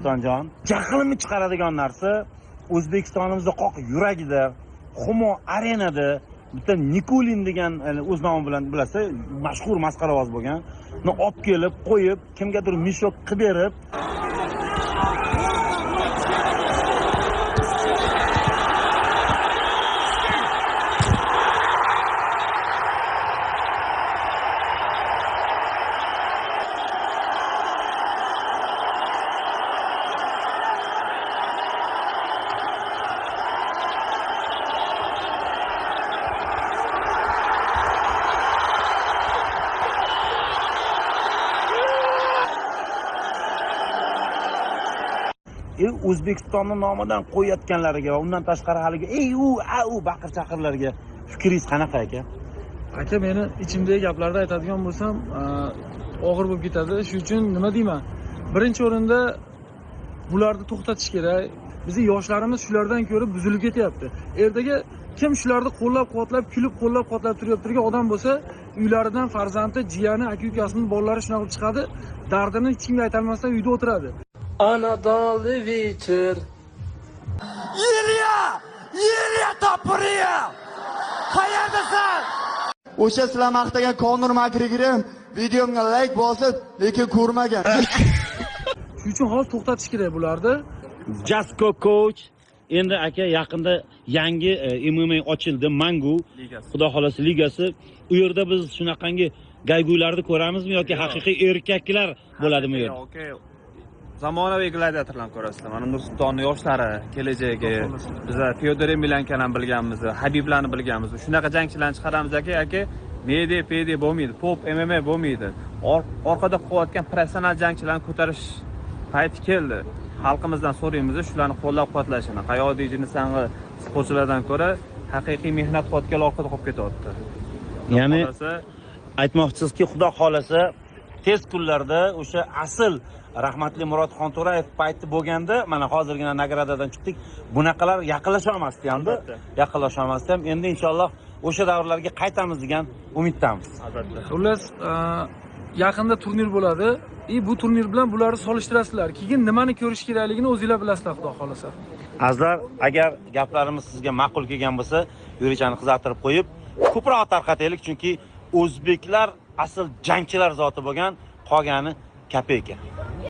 Jon, jahlimni chiqaradigan narsa O'zbekistonimizning qoq yuragida, Humo arenada bitta Nikulin degan o'z nomi bilan bilasiz, mashhur masqaravoz bo'lgan, uni olib kelib qo'yib, kimgadir mishok qilib berib O'zbekistonning nomidan qo'yayotganlariga va undan tashqari haligi u baqir chaqirlarga fikringiz qanaqa aka? Aka, meni ichimdagi gaplarni aytadigan bo'lsam, og'ir bo'lib ketadi. Shuning uchun nima deyman? Birinchi o'rinda bularni to'xtatish kerak. Bizning yoshlarimiz shulardan ko'ra buzilib ketyapti. Ertaga kim shularni qo'llab-quvvatlab, kulib qo'llab-quvvatlab turgan odam bo'lsa, uylaridan farzandi, jiyani, aka-ukasining bolalari shunaqa qilib chiqadi, dardini hech kimga ayta olmasdan uyda o'tiradi. Anadolu вечер. Yeriya topiriya. Qayerdasan? O'sha sizlar maqtagan Konor Makgregor videomga like bosib, lekin ko'rmagan. Shuning uchun hozir to'xtatish kerak bularni. Jasko coach endi aka yaqinda yangi MMA ochildi, Mangu Xudo xolasa ligasi. U yerda biz shunaqangi gayguylarni ko'ramizmi yoki haqiqiy erkaklar bo'ladimi u yerda? Okay. Zamonaviy gladiatorlarni ko'rasizlar. Mana Nursultonning yoshlari, kelajagi, biz Fyodor Emeliannikani ham bilganmiz, Habiblarni bilganmiz. Shunaqa jangchilarni chiqaramiz aka, PD bo'lmaydi, pop MMA bo'lmaydi. Orqada qo'yayotgan professional jangchilarni ko'tarish payti keldi. Xalqimizdan so'raymiz, shularni qo'llab-quvvatlashini. Hayotiy jinnisang'i sportchilardan ko'ra haqiqiy mehnat qilayotganlar orqada qolib ketyapti. Ya'ni aytmoqchisizki, Xudo xolasa tez kunlarda o'sha asl rahmatli Murodxon To'rayev payti bo'lganda, mana hozirgina nagradadan chiqdik. Bunaqalar yaqinlasha olmasdi endi. Yaqinlasha olmasdi ham. Endi inshaalloh o'sha davrlarga qaytamiz degan umiddamiz. Albatta. Xullas, yaqinda turnir bo'ladi. Bu turnir bilan bularni solishtirasizlar. Keyin nimani ko'rish kerakligini o'zingizlar bilasizlar, Xudo xolasa. Azizlar, agar gaplarimiz sizga ma'qul kelgan bo'lsa, yo'richani qizartirib qo'yib, ko'proq tarqataylik, chunki o'zbeklar asl jangchilar zoti bo'lgan, qolgani kapeyka.